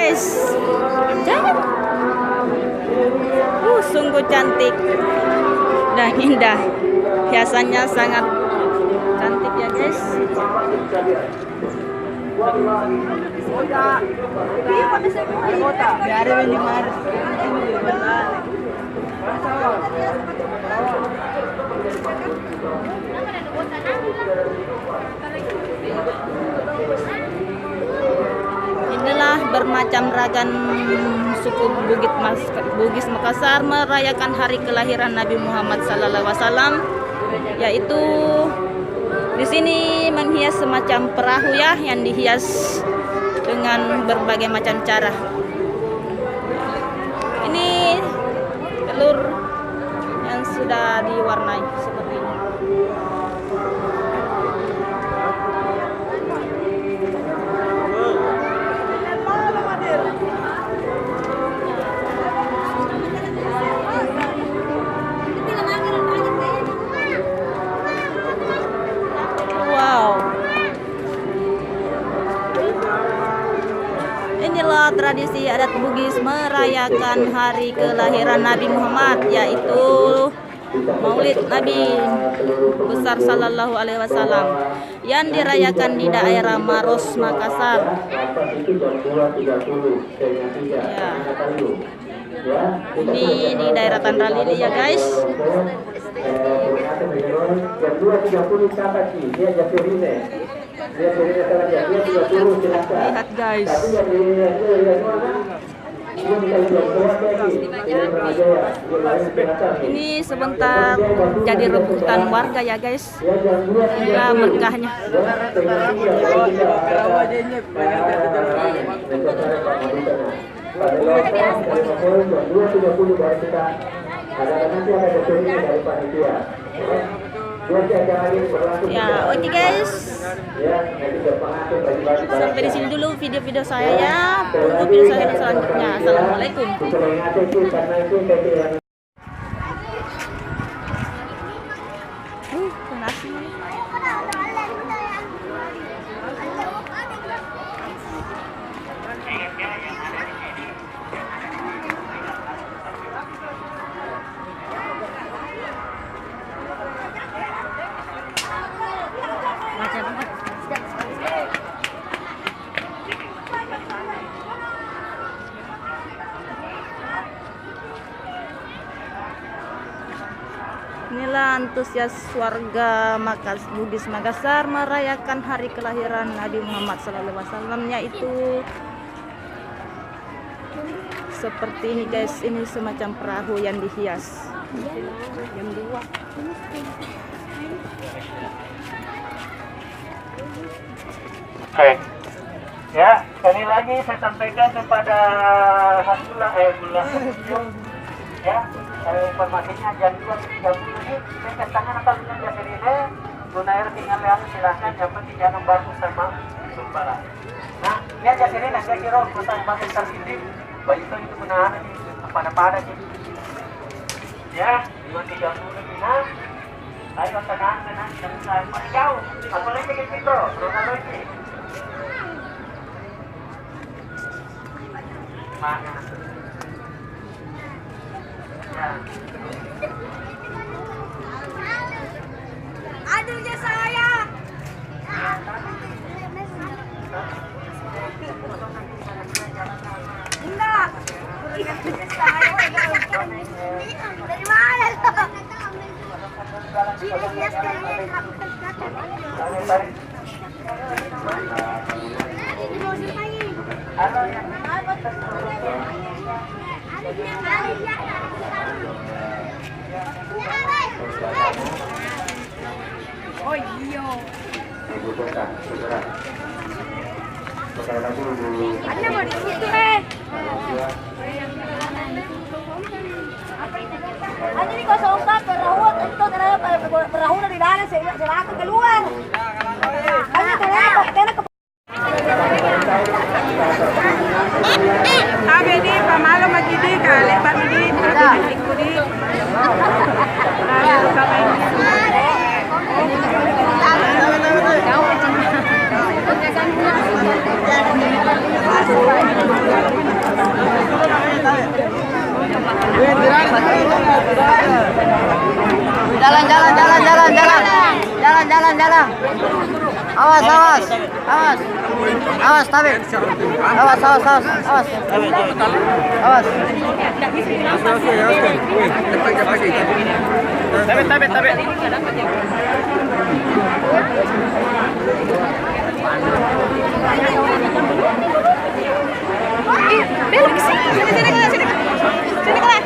guys. Jangan. Sungguh cantik dan indah. Hiasannya sangat cantik ya guys. Inilah bermacam ragam suku Bugis Makassar merayakan hari kelahiran Nabi Muhammad SAW, yaitu di sini menghias semacam perahu ya, yang dihias dengan berbagai macam cara. Ini telur yang sudah diwarnai seperti ini. Inilah tradisi adat Bugis merayakan hari kelahiran Nabi Muhammad, yaitu Maulid Nabi besar Sallallahu Alaihi Wasallam, yang dirayakan di daerah Maros, Makassar. Ya. Ini di daerah Tandralili ya guys. Lihat guys. Ini sebentar jadi rebutan warga ya guys. Inilah berkahnya. Ya, oke guys. Sampai di sini dulu video-video saya ya. Tunggu video saya selanjutnya. Assalamualaikum. Nasi. Inilah antusias warga Bugis Makassar merayakan hari kelahiran Nabi Muhammad SAW, yaitu seperti ini guys. Ini semacam perahu yang dihias. Jam 2. Oke. Ya, sekali lagi saya sampaikan kepada Hasbullah ya, informasinya jam 2.30 ini saya tangan atas dengan jasa ini Gunair tinggal lihat silahkan, yang penting jangan bantu sama sumpah. Nah, ya jasa ini nanti kira pusat masih tersendiri baik itu gunakan pada gitu ya. 2.30 ini nah, ayo tenang jangan jauh, apa lagi gitu bro, lagi mana ya. Aduhnya saya. Enggak. Dari mana lo? Oh iya. Ada mau di situ Ada di 04 perahu itu kenapa perahu dari dalam saya keluar. Hanya kenapa Abedi pamalo magidi kali pamidi ikudi. Kau Jalan. Awas, tapi. Awas. Tabe. Belok ke sini. Sini. Sini kelas.